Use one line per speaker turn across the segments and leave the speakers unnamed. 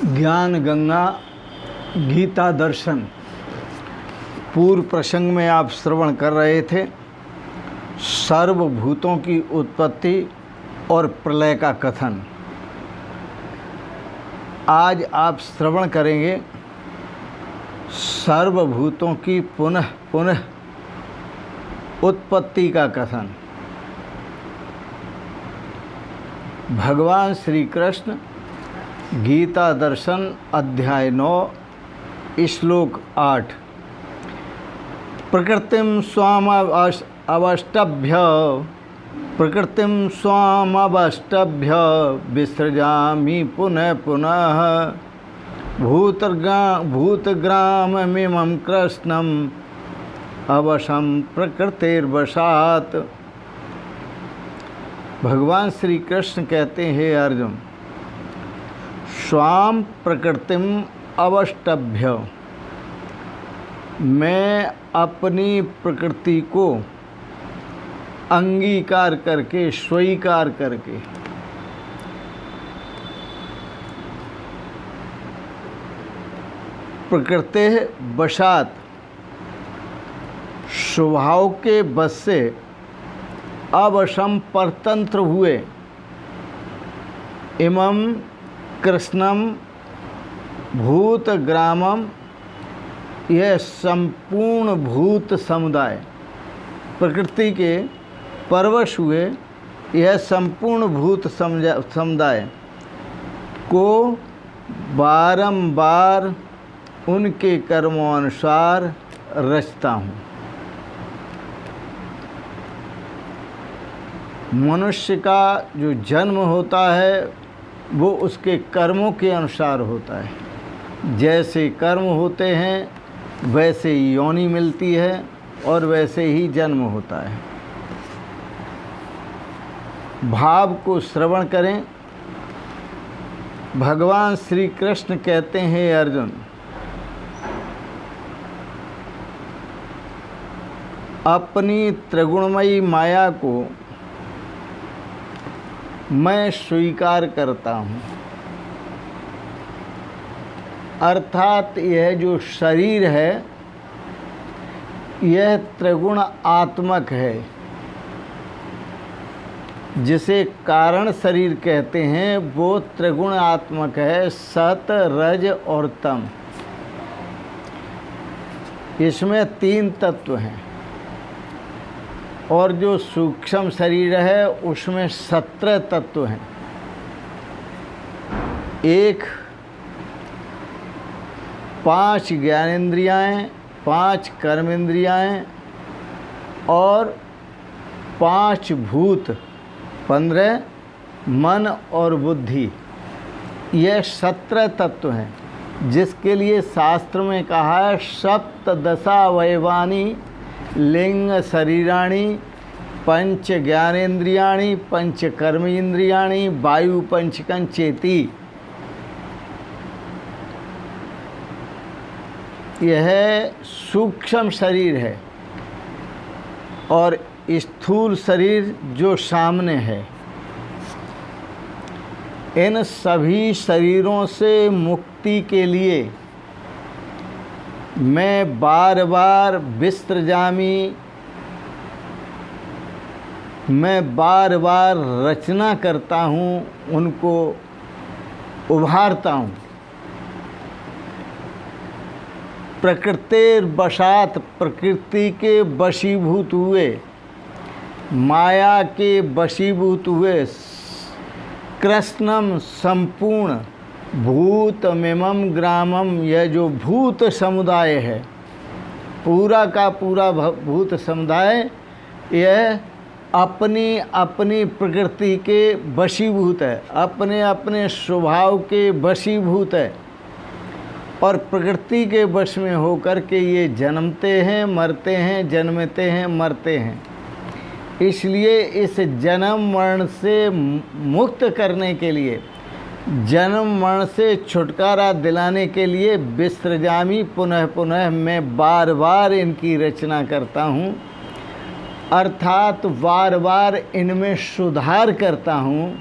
ज्ञान गंगा गीता दर्शन पूर्व प्रसंग में आप श्रवण कर रहे थे। सर्वभूतों की उत्पत्ति और प्रलय का कथन। आज आप श्रवण करेंगे सर्वभूतों की पुनः पुनः उत्पत्ति का कथन। भगवान श्री कृष्ण गीता दर्शन अध्याय 9 श्लोक 8। प्रकृतिं स्वामवष्टभ्य विसृजामि पुनः पुनः भूतग्राममिमं कृष्णं अवशं प्रकृतिर्वशात्। भगवान श्री कृष्ण कहते हैं, अर्जुन, स्वाम प्रकृतिम अवष्टभ्य, मैं अपनी प्रकृति को अंगीकार करके, स्वीकार करके, प्रकृति वशात, स्वभाव के बस से अवशम परतंत्र हुए, इमं कृष्णम भूतग्रामम, यह संपूर्ण भूत समुदाय, प्रकृति के परवश हुए यह संपूर्ण भूत समुदाय को बारंबार उनके कर्मों रचता हूँ। मनुष्य का जो जन्म होता है वो उसके कर्मों के अनुसार होता है। जैसे कर्म होते हैं वैसे ही योनि मिलती है और वैसे ही जन्म होता है। भाव को श्रवण करें। भगवान श्री कृष्ण कहते हैं, अर्जुन, अपनी त्रिगुणमयी माया को मैं स्वीकार करता हूँ। अर्थात यह जो शरीर है यह त्रिगुण आत्मक है, जिसे कारण शरीर कहते हैं, वो त्रिगुण आत्मक है, सत, रज और तम। इसमें 3 तत्व हैं और जो सूक्ष्म शरीर है उसमें 17 तत्व हैं। 5 ज्ञानेंद्रियाँ, 5 कर्मेंद्रियाँ और 5 भूत, 15 मन और बुद्धि। यह 17 तत्व हैं, जिसके लिए शास्त्र में कहा है सप्तदशावयवानि लिंग शरीराणि पंच ज्ञानेन्द्रियाणि पंच कर्मेन्द्रियाणि वायु पंचकं चेति। यह सूक्ष्म शरीर है और स्थूल शरीर जो सामने है। इन सभी शरीरों से मुक्ति के लिए मैं बार बार विसृजामि, मैं बार बार रचना करता हूँ, उनको उभारता हूँ। प्रकृतिर्वशात, प्रकृति के वशीभूत हुए, माया के वशीभूत हुए, कृष्णम संपूर्ण भूतमिमं ग्रामम, यह जो भूत समुदाय है, पूरा का पूरा भूत समुदाय, यह अपनी अपनी प्रकृति के वशीभूत है, अपने अपने स्वभाव के वशीभूत है और प्रकृति के वश में होकर के ये जन्मते हैं, मरते हैं, जन्मते हैं, मरते हैं। इसलिए इस जन्म मरण से मुक्त करने के लिए, जन्म मरण से छुटकारा दिलाने के लिए विसृजामि पुनः पुनः, मैं बार बार इनकी रचना करता हूँ। अर्थात बार बार इनमें सुधार करता हूँ,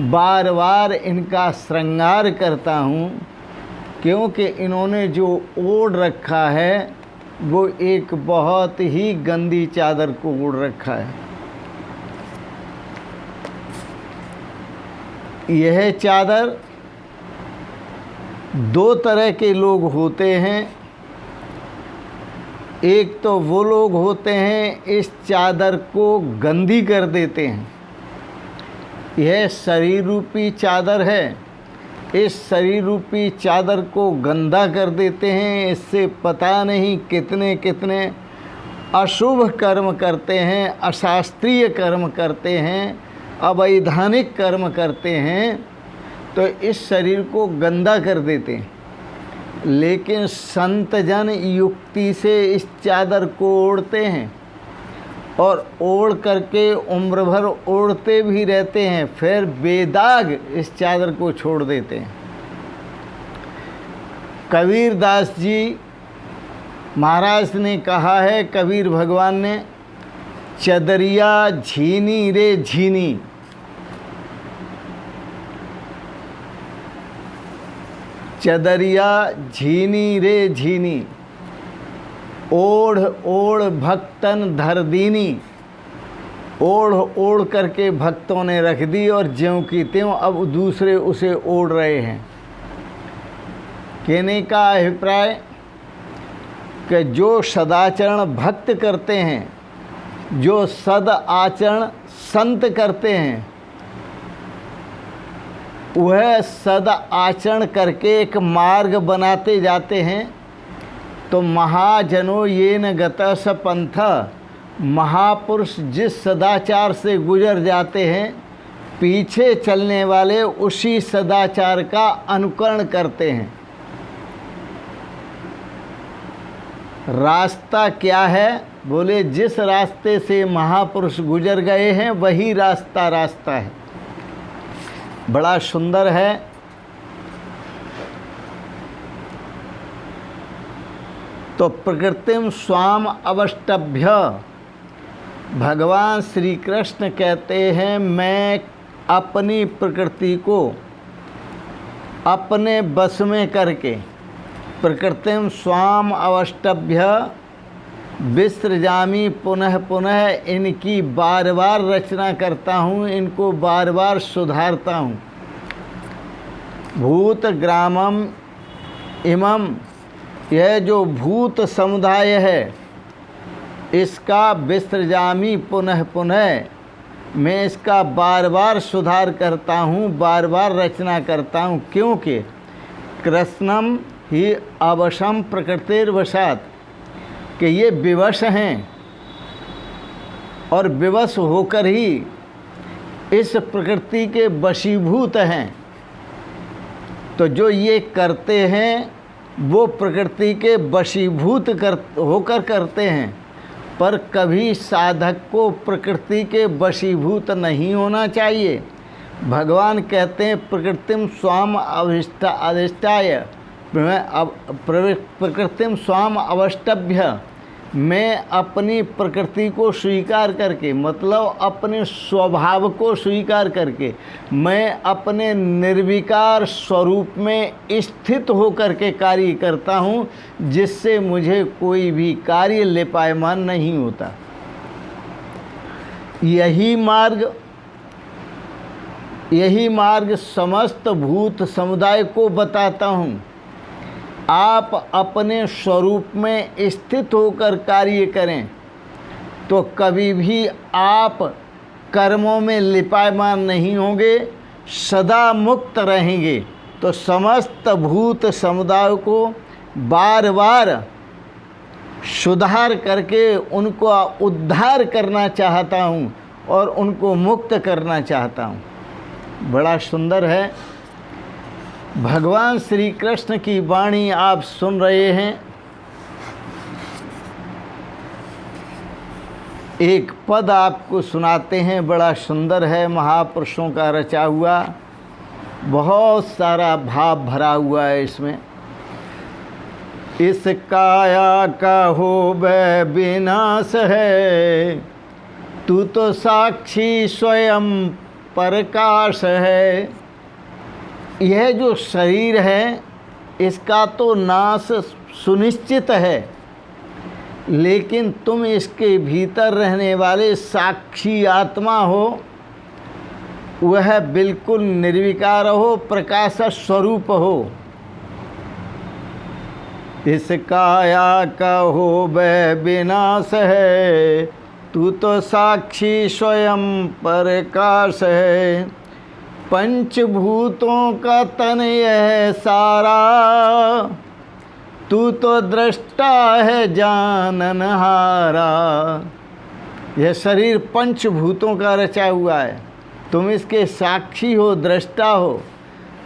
बार बार इनका श्रृंगार करता हूँ, क्योंकि इन्होंने जो ओढ़ रखा है वो एक बहुत ही गंदी चादर को ओढ़ रखा है। यह चादर दो तरह के लोग होते हैं। एक तो वो लोग होते हैं इस चादर को गंदी कर देते हैं। यह शरीर रूपी चादर है, इस शरीर रूपी चादर को गंदा कर देते हैं। इससे पता नहीं कितने कितने अशुभ कर्म करते हैं, अशास्त्रीय कर्म करते हैं, अवैधानिक कर्म करते हैं, तो इस शरीर को गंदा कर देते हैं। लेकिन संत जन युक्ति से इस चादर को ओढ़ते हैं और ओढ़ करके उम्र भर ओढ़ते भी रहते हैं, फिर बेदाग इस चादर को छोड़ देते हैं। कबीरदास जी महाराज ने कहा है, कबीर भगवान ने, चदरिया झीनी रे झीनी, चदरिया झीनी रे झीनी, ओढ़ ओढ़ भक्तन धर दीनी। ओढ़ ओढ़ करके भक्तों ने रख दी और ज्यों की त्यों अब दूसरे उसे ओढ़ रहे हैं। कहने का अभिप्राय कि जो सदाचरण भक्त करते हैं, जो सद आचरण संत करते हैं, वह सद आचरण करके एक मार्ग बनाते जाते हैं। तो महाजनों ये न गतः स पंथ, महापुरुष जिस सदाचार से गुजर जाते हैं, पीछे चलने वाले उसी सदाचार का अनुकरण करते हैं। रास्ता क्या है? बोले जिस रास्ते से महापुरुष गुजर गए हैं वही रास्ता है। बड़ा सुंदर है। तो प्रकृतिम स्वाम अवष्टभ्य, भगवान श्री कृष्ण कहते हैं मैं अपनी प्रकृति को अपने बस में करके, प्रकृतिम स्वाम अवष्टभ्य विसृजामि पुनः पुनः, इनकी बार बार रचना करता हूँ, इनको बार बार सुधारता हूँ। भूत ग्रामम इमम, यह जो भूत समुदाय है इसका विसृजामि पुनः पुनः, मैं इसका बार बार सुधार करता हूँ, बार बार रचना करता हूँ। क्योंकि कृष्णम ही अवशम प्रकृतिर्वशात, कि ये विवश हैं और विवश होकर ही इस प्रकृति के वशीभूत हैं। तो जो ये करते हैं वो प्रकृति के वशीभूत होकर करते हैं, पर कभी साधक को प्रकृति के वशीभूत नहीं होना चाहिए। भगवान कहते हैं प्रकृतिम स्वाम अधिष्ठाय, प्रकृतिम स्वाम अवष्टभ्य, मैं अपनी प्रकृति को स्वीकार करके, मतलब अपने स्वभाव को स्वीकार करके, मैं अपने निर्विकार स्वरूप में स्थित होकर के कार्य करता हूँ, जिससे मुझे कोई भी कार्य लिपायमान नहीं होता। यही मार्ग समस्त भूत समुदाय को बताता हूँ। आप अपने स्वरूप में स्थित होकर कार्य करें तो कभी भी आप कर्मों में लिपायमान नहीं होंगे, सदा मुक्त रहेंगे। तो समस्त भूत समुदाय को बार बार सुधार करके उनको उद्धार करना चाहता हूँ और उनको मुक्त करना चाहता हूँ। बड़ा सुंदर है। भगवान श्री कृष्ण की वाणी आप सुन रहे हैं। एक पद आपको सुनाते हैं, बड़ा सुंदर है, महापुरुषों का रचा हुआ, बहुत सारा भाव भरा हुआ है इसमें। इस काया का होवे विनाश है, तू तो साक्षी स्वयं प्रकाश है। यह जो शरीर है इसका तो नाश सुनिश्चित है, लेकिन तुम इसके भीतर रहने वाले साक्षी आत्मा हो, वह बिल्कुल निर्विकार हो, प्रकाश स्वरूप हो। इस काया का हो वह विनाश है, तू तो साक्षी स्वयं प्रकाश है। पंचभूतों का तन यह सारा, तू तो दृष्टा है जाननहारा। यह शरीर पंचभूतों का रचा हुआ है, तुम इसके साक्षी हो, दृष्टा हो।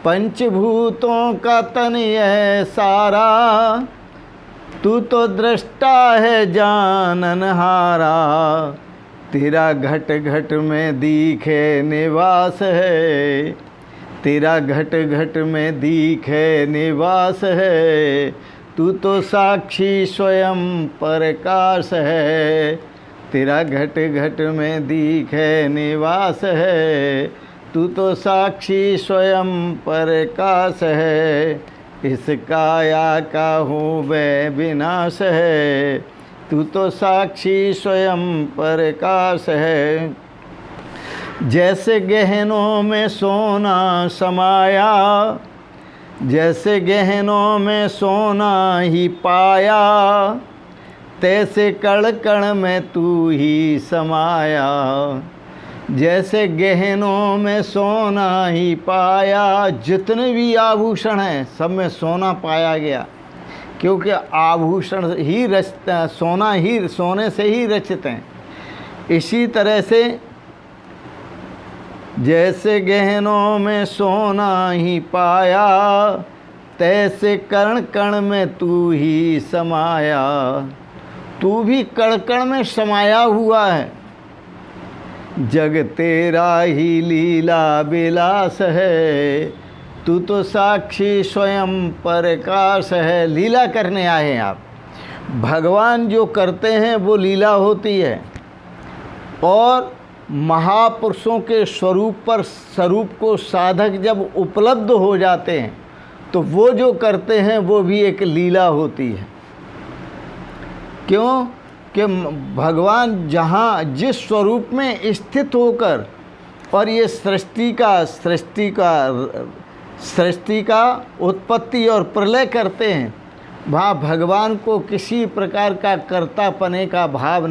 पंचभूतों का तन यह सारा, तू तो दृष्टा है जाननहारा। तेरा घट घट में दिखे निवास है, तेरा घट घट में दिखे निवास है। तू तो साक्षी स्वयं प्रकाश है, तेरा घट घट में दिखे निवास है। तू तो साक्षी स्वयं प्रकाश है। इस काया का हूँ वह विनाश है, तू तो साक्षी स्वयं प्रकाश है। जैसे गहनों में सोना समाया, जैसे गहनों में सोना ही पाया, तैसे कण कण में तू ही समाया। जैसे गहनों में सोना ही पाया, जितने भी आभूषण हैं सब में सोना पाया गया, क्योंकि आभूषण ही रचता, सोना ही, सोने से ही रचित हैं। इसी तरह से जैसे गहनों में सोना ही पाया, तैसे कण कण में तू ही समाया। तू भी कण कण में समाया हुआ है। जग तेरा ही लीला विलास है, तू तो साक्षी स्वयं प्रकाश है। लीला करने आए हैं आप। भगवान जो करते हैं वो लीला होती है, और महापुरुषों के स्वरूप को साधक जब उपलब्ध हो जाते हैं तो वो जो करते हैं वो भी एक लीला होती है। क्यों कि भगवान जहाँ जिस स्वरूप में स्थित होकर और ये सृष्टि का उत्पत्ति और प्रलय करते हैं, वहाँ भगवान को किसी प्रकार का कर्तापने का भाव